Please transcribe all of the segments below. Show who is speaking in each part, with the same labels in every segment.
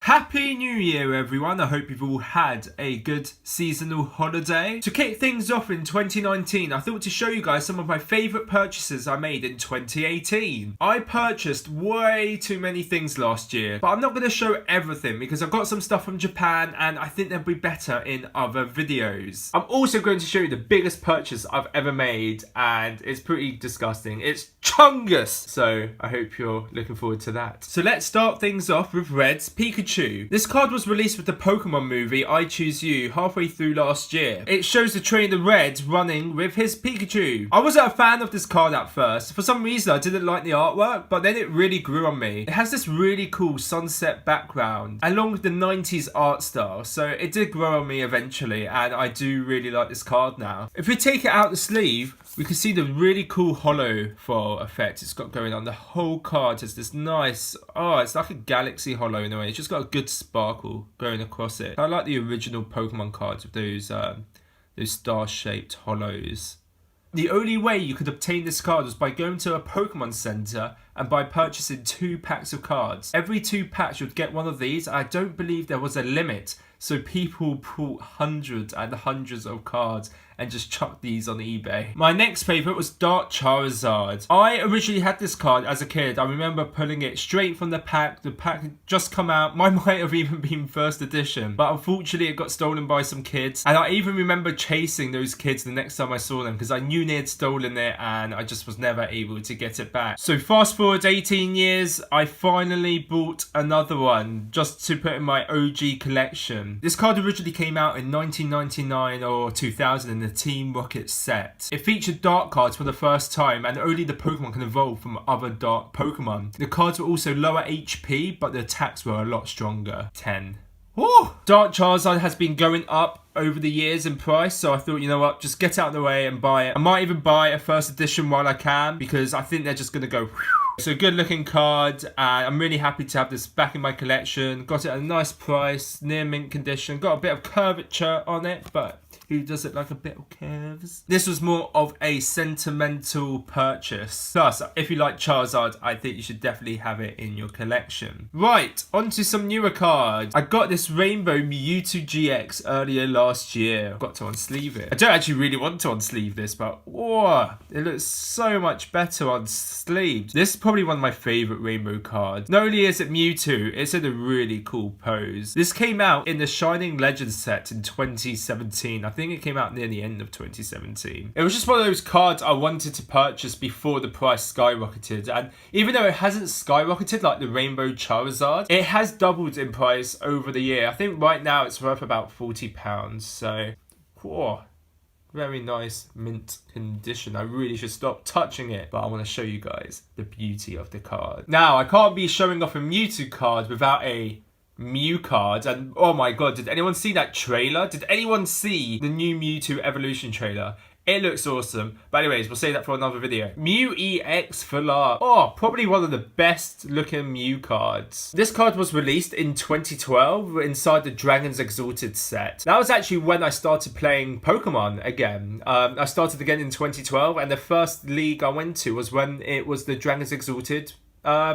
Speaker 1: Happy New Year everyone, I hope you've all had a good seasonal holiday. To kick things off in 2019, I thought to show you guys some of my favourite purchases I made in 2018. I purchased way too many things last year, but I'm not going to show everything because I've got some stuff from Japan and I think they'll be better in other videos. I'm also going to show you the biggest purchase I've ever made and it's pretty disgusting. It's Chungus! So I hope you're looking forward to that. So let's start things off with Red's Pikachu. This card was released with the Pokemon movie I Choose You halfway through last year. It shows the trainer Red running with his Pikachu. I wasn't a fan of this card at first. For some reason I didn't like the artwork, but then it really grew on me. It has this really cool sunset background along with the 90s art style, so it did grow on me eventually and I do really like this card now. If we take it out the sleeve, we can see the really cool holo foil effect it's got going on. The whole card has this nice, it's like a galaxy holo in a way. It's just got a good sparkle going across it. I like the original Pokemon cards with those star-shaped holos. The only way you could obtain this card was by going to a Pokemon Center and by purchasing 2 packs of cards. Every 2 packs you'd get one of these. I don't believe there was a limit, so people bought hundreds and hundreds of cards and just chucked these on eBay. My next favourite was Dark Charizard. I originally had this card as a kid. I remember pulling it straight from the pack. The pack had just come out. Mine might have even been first edition, but unfortunately it got stolen by some kids. And I even remember chasing those kids the next time I saw them because I knew they had stolen it and I just was never able to get it back. So fast forward 18 years, I finally bought another one just to put in my OG collection. This card originally came out in 1999 or 2000 in the Team Rocket set. It featured dark cards for the first time and only the Pokemon can evolve from other dark Pokemon. The cards were also lower HP, but the attacks were a lot stronger. 10. Ooh. Dark Charizard has been going up over the years in price, so I thought, you know what, just get out of the way and buy it. I might even buy a first edition while I can because I think they're just going to go whew. So good looking card and I'm really happy to have this back in my collection. Got it at a nice price, near mint condition. Got a bit of curvature on it, but who doesn't like a bit of curves? This was more of a sentimental purchase. Plus, if you like Charizard, I think you should definitely have it in your collection. Right, on to some newer cards. I got this Rainbow Mewtwo GX earlier last year. I've got to unsleeve it. I don't actually really want to unsleeve this, but whoa, it looks so much better unsleeved. This is probably one of my favourite Rainbow cards. Not only is it Mewtwo, it's in a really cool pose. This came out in the Shining Legends set in 2017. I think it came out near the end of 2017. It was just one of those cards I wanted to purchase before the price skyrocketed, and even though it hasn't skyrocketed like the Rainbow Charizard, it has doubled in price over the year. I think right now it's worth about £40, so whoa, very nice mint condition. I really should stop touching it, but I want to show you guys the beauty of the card. Now, I can't be showing off a Mewtwo card without a Mew card, and oh my god, did anyone see that trailer? Did anyone see the new Mewtwo Evolution trailer? It looks awesome. But anyways, we'll save that for another video. Mew EX Full Art. Oh, probably one of the best looking Mew cards. This card was released in 2012 inside the Dragons Exalted set. That was actually when I started playing Pokemon again. I started again in 2012 and the first league I went to was when it was the Dragons Exalted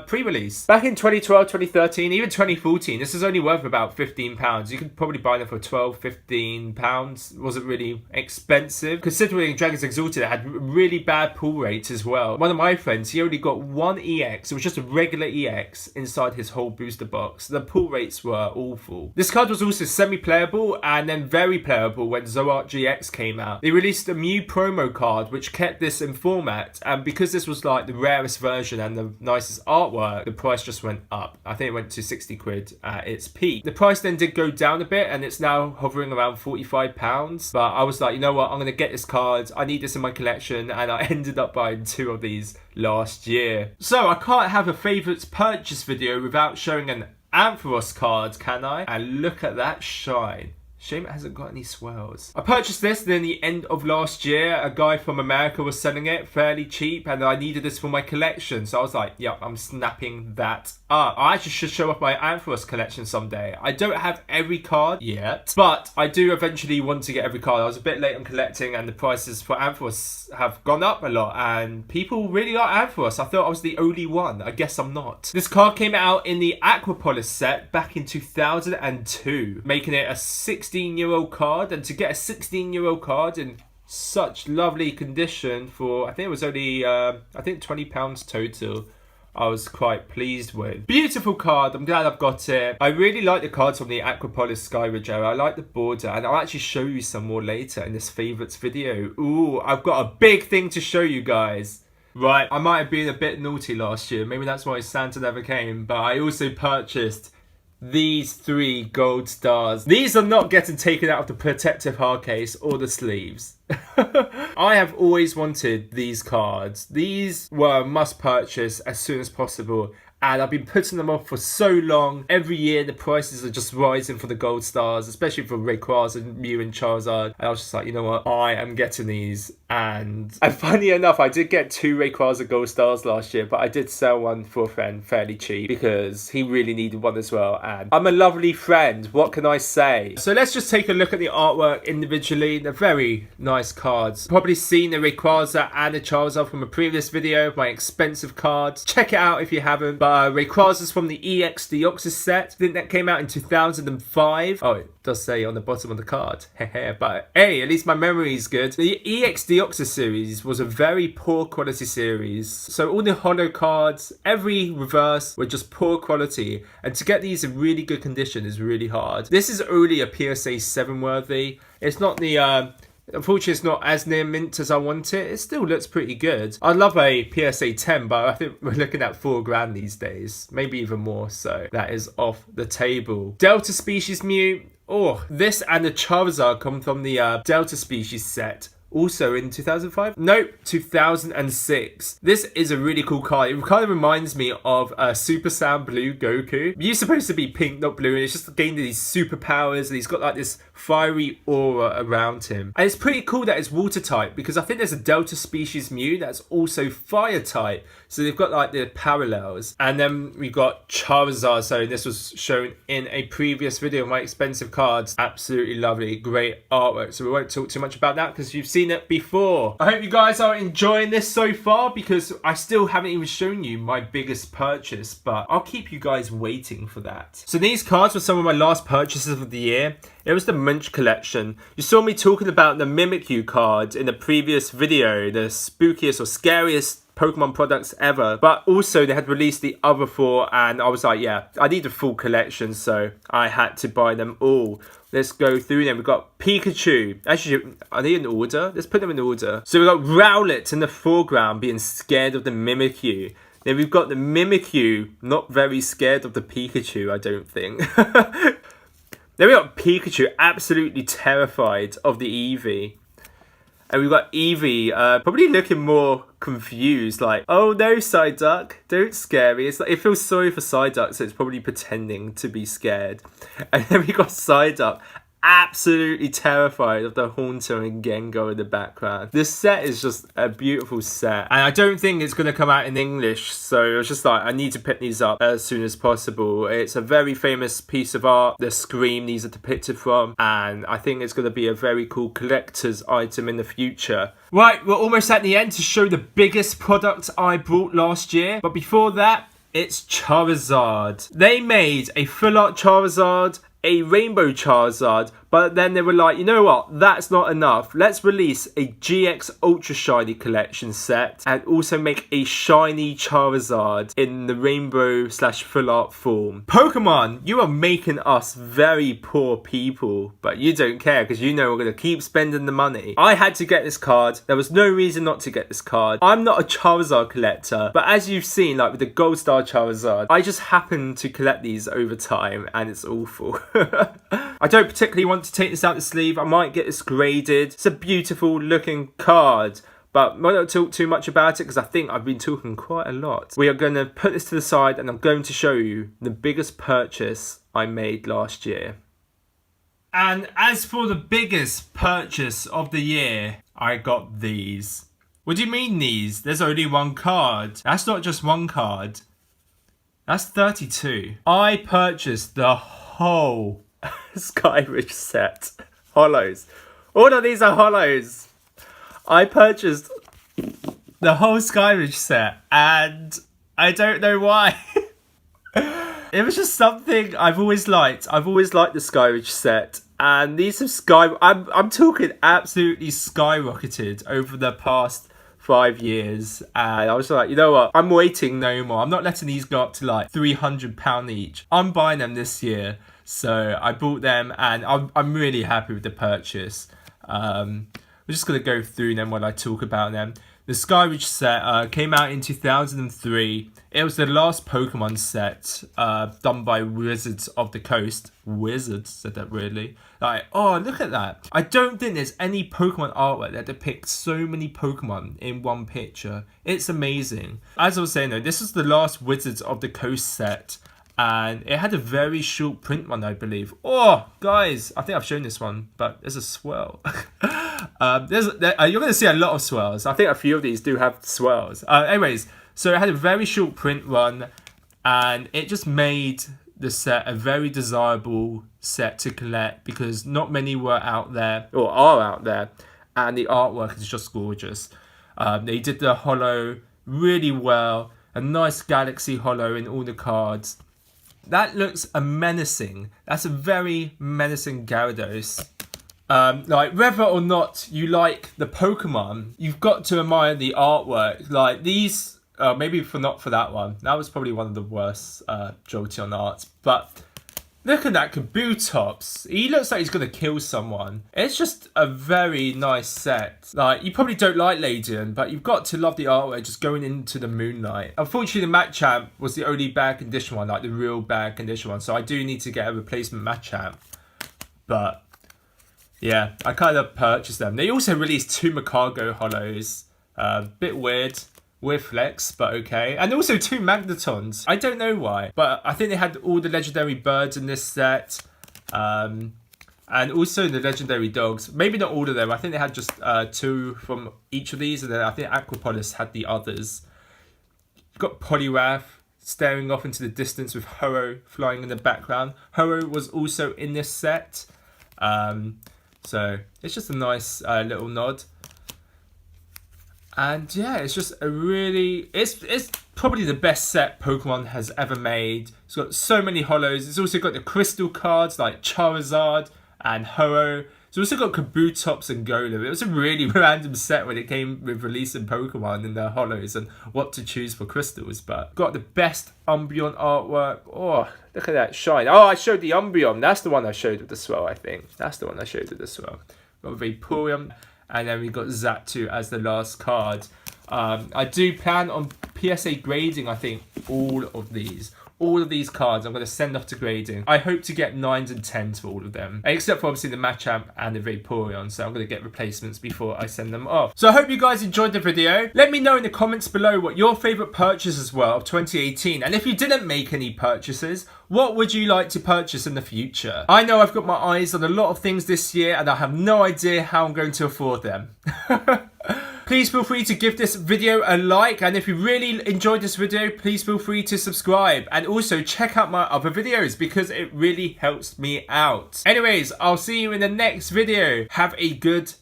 Speaker 1: pre-release. Back in 2012, 2013, even 2014, this is only worth about £15. You could probably buy them for £12, £15. Wasn't really expensive. Considering Dragons Exalted, it had really bad pull rates as well. One of my friends, he only got one EX. It was just a regular EX inside his whole booster box. The pull rates were awful. This card was also semi-playable and then very playable when Zoroark GX came out. They released a Mew promo card which kept this in format, and because this was like the rarest version and the nicest artwork, the price just went up. I think it went to 60 quid at its peak. The price then did go down a bit and it's now hovering around £45, but I was like, you know what, I'm gonna get this card, I need this in my collection, and I ended up buying 2 of these last year. So I can't have a favourites purchase video without showing an Ampharos card, can I? And look at that shine. Shame it hasn't got any swells. I purchased this near the end of last year. A guy from America was selling it fairly cheap and I needed this for my collection. So I was like, yep, I'm snapping that I actually should show off my Ampharos collection someday. I don't have every card yet, but I do eventually want to get every card. I was a bit late on collecting and the prices for Ampharos have gone up a lot and people really like Ampharos. I thought I was the only one. I guess I'm not. This card came out in the Aquapolis set back in 2002, making it a 16-year-old card, and to get a 16-year-old card in such lovely condition for, I think it was only £20 total, I was quite pleased with. Beautiful card. I'm glad I've got it. I really like the cards from the Aquapolis Skyrager. I like the border, and I'll actually show you some more later in this favourites video. Ooh, I've got a big thing to show you guys. Right, I might have been a bit naughty last year. Maybe that's why Santa never came. But I also purchased these 3 gold stars. These are not getting taken out of the protective hard case or the sleeves. I have always wanted these cards. These were a must purchase as soon as possible. And I've been putting them off for so long. Every year the prices are just rising for the gold stars, especially for Rayquaza, Mew and Charizard. And I was just like, you know what? I am getting these. And funny enough, I did get 2 Rayquaza gold stars last year, but I did sell one for a friend fairly cheap because he really needed one as well. And I'm a lovely friend. What can I say? So let's just take a look at the artwork individually. They're very nice cards. Probably seen the Rayquaza and the Charizard from a previous video of my expensive cards. Check it out if you haven't. But Rayquaza's from the EX Deoxys set. I think that came out in 2005. Oh, it does say on the bottom of the card. But hey, at least my memory is good. The EX Deoxys series was a very poor quality series. So all the holo cards, every reverse were just poor quality. And to get these in really good condition is really hard. This is only a PSA 7 worthy. It's not the... Unfortunately, it's not as near mint as I want it. It still looks pretty good. I'd love a PSA 10, but I think we're looking at $4,000 these days. Maybe even more, so that is off the table. Delta Species Mew. Oh, this and the Charizard come from the Delta Species set. Also in 2005? Nope, 2006. This is a really cool card. It kind of reminds me of Super Saiyan Blue Goku. He's supposed to be pink, not blue, and it's just gained these superpowers, and he's got like this fiery aura around him. And it's pretty cool that it's water type, because I think there's a Delta Species Mew that's also fire type. So they've got like the parallels. And then we've got Charizard. So this was shown in a previous video of my expensive cards. Absolutely lovely, great artwork. So we won't talk too much about that because you've seen it before. I hope you guys are enjoying this so far, because I still haven't even shown you my biggest purchase, but I'll keep you guys waiting for that. So these cards were some of my last purchases of the year. It was the Mensch Collection. You saw me talking about the Mimikyu card in the previous video, the spookiest or scariest Pokemon products ever, but also they had released the other 4 and I was like, yeah, I need a full collection, so I had to buy them all. Let's go through them. We've got Pikachu. Actually, are they in order? Let's put them in order. So we've got Rowlet in the foreground being scared of the Mimikyu. Then we've got the Mimikyu not very scared of the Pikachu, I don't think. Then we got Pikachu absolutely terrified of the Eevee. And we've got Eevee probably looking more confused, like, oh no, Psyduck, don't scare me. It's like, it feels sorry for Psyduck, so it's probably pretending to be scared. And then we got Psyduck absolutely terrified of the Haunter and Gengar in the background. This set is just a beautiful set, and I don't think it's going to come out in English, so I was just like, I need to pick these up as soon as possible. It's a very famous piece of art, the screen these are depicted from, and I think it's going to be a very cool collector's item in the future. Right, we're almost at the end to show the biggest product I bought last year, but before that, it's Charizard. They made a full art Charizard, a rainbow Charizard, but then they were like, you know what, that's not enough. Let's release a GX Ultra Shiny collection set and also make a shiny Charizard in the rainbow / full art form. Pokemon, you are making us very poor people, but you don't care because you know we're going to keep spending the money. I had to get this card. There was no reason not to get this card. I'm not a Charizard collector, but as you've seen, like with the Gold Star Charizard, I just happen to collect these over time and it's awful. I don't particularly want to take this out the sleeve. I might get this graded. It's a beautiful looking card, but I won't talk too much about it because I think I've been talking quite a lot. We are going to put this to the side and I'm going to show you the biggest purchase I made last year. And as for the biggest purchase of the year, I got these. What do you mean these? There's only one card. That's not just one card. That's 32. I purchased the whole Skyridge set. Hollows. All of these are hollows. I purchased the whole Skyridge set, and I don't know why. It was just something I've always liked. I've always liked the Skyridge set, and these have I'm talking absolutely skyrocketed over the past 5 years, and I was like, you know what? I'm waiting no more. I'm not letting these go up to like £300 each. I'm buying them this year, so I bought them, and I'm really happy with the purchase. We're just gonna go through them while I talk about them. The Skyridge set came out in 2003. It was the last Pokemon set done by Wizards of the Coast. Wizards said that weirdly. Like, oh, look at that. I don't think there's any Pokemon artwork that depicts so many Pokemon in one picture. It's amazing. As I was saying though, this was the last Wizards of the Coast set. And it had a very short print one, I believe. Oh, guys, I think I've shown this one, but there's a swirl. You're going to see a lot of swirls. I think a few of these do have swirls. Anyways, so it had a very short print run, and it just made the set a very desirable set to collect because not many were out there, or are out there, and the artwork is just gorgeous. They did the holo really well, a nice galaxy holo in all the cards. That looks menacing. That's a very menacing Gyarados. Like, whether or not you like the Pokemon, you've got to admire the artwork. Like, these, maybe not for that one. That was probably one of the worst Jolteon arts. But look at that Kabutops. He looks like he's going to kill someone. It's just a very nice set. Like, you probably don't like Ladian, but you've got to love the artwork just going into the moonlight. Unfortunately, the Machamp was the only bad condition one, like the real bad condition one. So I do need to get a replacement Machamp. But yeah, I kind of purchased them. They also released 2 Macargo holos. Bit weird. Weird flex, but okay. And also 2 Magnetons. I don't know why, but I think they had all the legendary birds in this set. And also the legendary dogs. Maybe not all of them. I think they had just 2 from each of these. And then I think Aquapolis had the others. You've got Poliwrath staring off into the distance with Ho-Oh flying in the background. Ho-Oh was also in this set. So it's just a nice little nod. And yeah, it's just a really... It's probably the best set Pokemon has ever made. It's got so many holos. It's also got the crystal cards like Charizard and Ho-Oh. It's also got Kabutops and Golem. It was a really random set when it came with releasing Pokemon and their holos and what to choose for crystals. But got the best Umbreon artwork. Oh, look at that shine. Oh, I showed the Umbreon. That's the one I showed with the swirl, I think. That's the one I showed with the swirl. Got Vaporeon. And then we got Zapdos as the last card. I do plan on PSA grading, I think, all of these. All of these cards I'm going to send off to grading. I hope to get 9s and 10s for all of them. Except for obviously the Machamp and the Vaporeon. So I'm going to get replacements before I send them off. So I hope you guys enjoyed the video. Let me know in the comments below what your favourite purchases were of 2018. And if you didn't make any purchases, what would you like to purchase in the future? I know I've got my eyes on a lot of things this year and I have no idea how I'm going to afford them. Please feel free to give this video a like, and if you really enjoyed this video, please feel free to subscribe and also check out my other videos because it really helps me out. Anyways, I'll see you in the next video. Have a good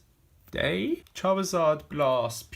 Speaker 1: day. Charizard Blast.